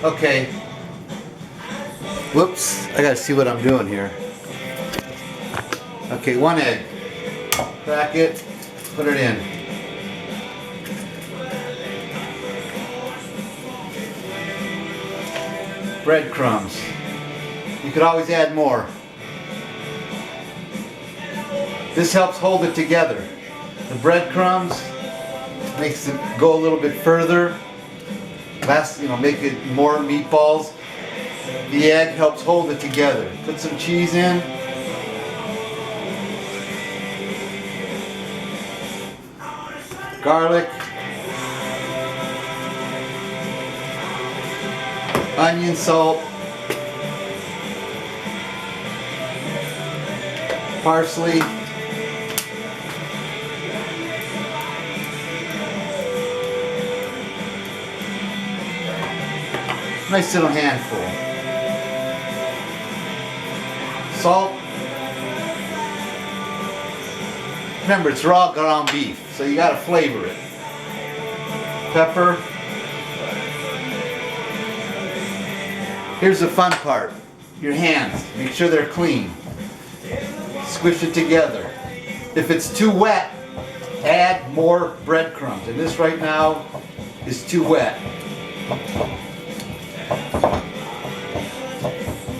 Okay. Whoops, I gotta see what I'm doing here. Okay, 1 egg. Crack it, put it in. Breadcrumbs. You could always add more. This helps hold it together. The breadcrumbs makes it go a little bit further. Make it more meatballs. The egg helps hold it together. Put some cheese in. Garlic. Onion, salt. Parsley. Nice little handful. Salt. Remember, it's raw ground beef, so you gotta flavor it. Pepper. Here's the fun part. Your hands. Make sure they're clean. Squish it together. If it's too wet, add more breadcrumbs. And this right now is too wet.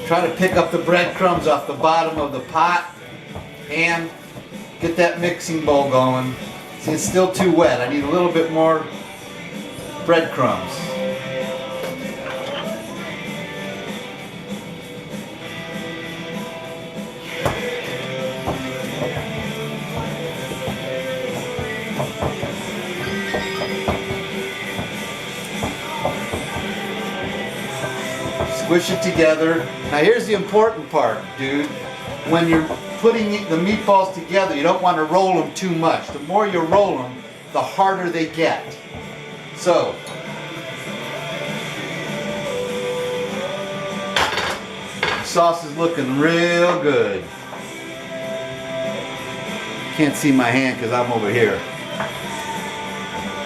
Try to pick up the breadcrumbs off the bottom of the pot and get that mixing bowl going. See, it's still too wet. I need a little bit more breadcrumbs. Squish it together. Now here's the important part, dude. When you're putting the meatballs together, you don't want to roll them too much. The more you roll them, the harder they get. So, the sauce is looking real good. Can't see my hand because I'm over here.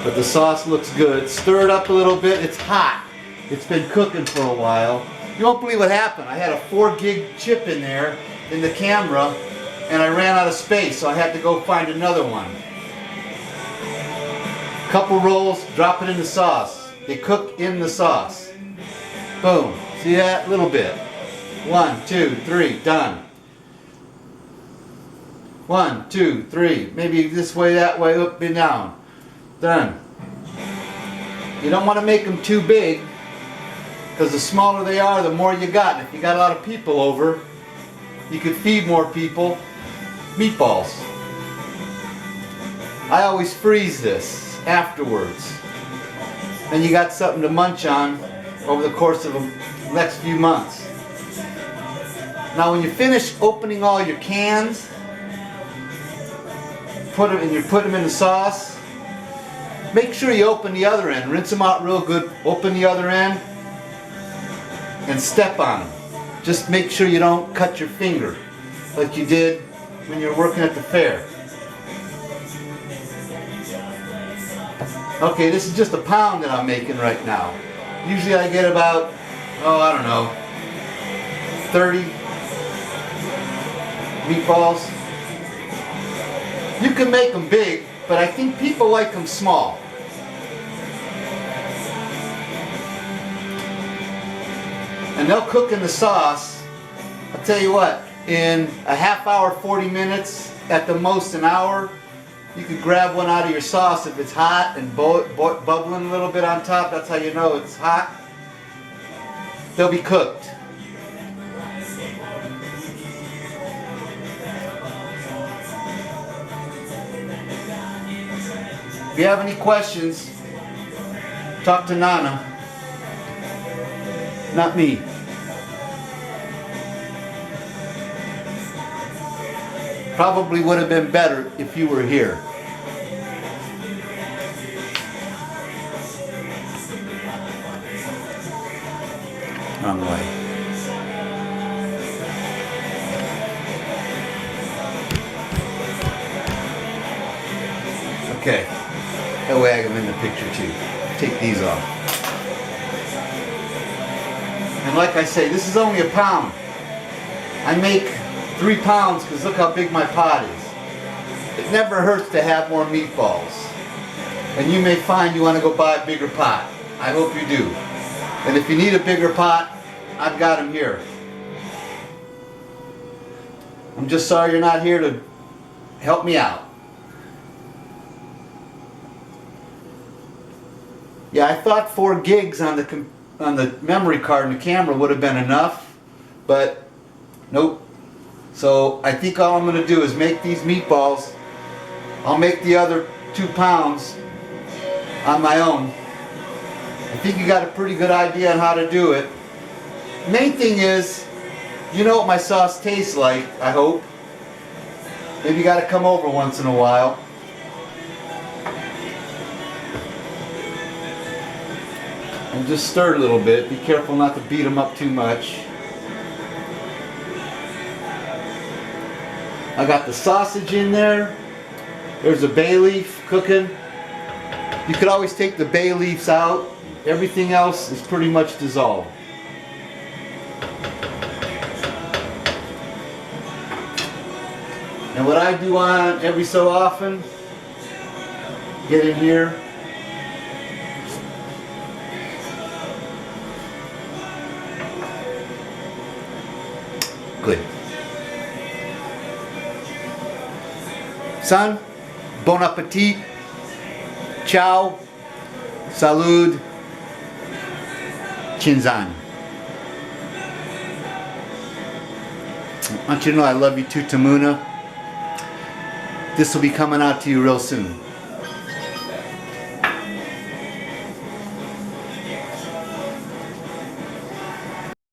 But the sauce looks good. Stir it up a little bit. It's hot. It's been cooking for a while. You won't believe what happened. I had a 4 gig chip in there in the camera and I ran out of space, so I had to go find another one. Couple rolls, drop it in the sauce. They cook in the sauce. Boom. See that? A little bit. 1, 2, 3, done. 1, 2, 3. Maybe this way, that way, up and down. Done. You don't want to make them too big, because the smaller they are, the more you got. And if you got a lot of people over, you could feed more people meatballs. I always freeze this afterwards. Then you got something to munch on over the course of the next few months. Now when you finish opening all your cans, you put them in the sauce, make sure you open the other end. Rinse them out real good, open the other end, and step on them. Just make sure you don't cut your finger like you did when you were working at the fair. Okay, this is just a pound that I'm making right now. Usually I get about, I don't know, 30 meatballs. You can make them big, but I think people like them small. And they'll cook in the sauce, I'll tell you what, in a half hour, 40 minutes, at the most an hour. You could grab one out of your sauce if it's hot and bubbling a little bit on top. That's how you know it's hot. They'll be cooked. If you have any questions, talk to Nana, not me. Probably would have been better if you were here. Wrong way. Okay. That way I can in the picture too. Take these off. And like I say, this is only a pound. I make 3 pounds because look how big my pot is. It never hurts to have more meatballs. And you may find you want to go buy a bigger pot. I hope you do. And if you need a bigger pot, I've got them here. I'm just sorry you're not here to help me out. Yeah, I thought 4 gigs on the memory card and the camera would have been enough, but nope. So I think all I'm going to do is make these meatballs. I'll make the other 2 pounds on my own. I think you got a pretty good idea on how to do it. Main thing is, you know what my sauce tastes like, I hope. Maybe you got to come over once in a while. And just stir it a little bit. Be careful not to beat them up too much. I got the sausage in there. There's a bay leaf cooking. You could always take the bay leaves out. Everything else is pretty much dissolved. And what I do on every so often, get in here. Good. Son, bon appetit. Ciao. Salud. Chinzan. I want you to know I love you too, Tamuna. This will be coming out to you real soon.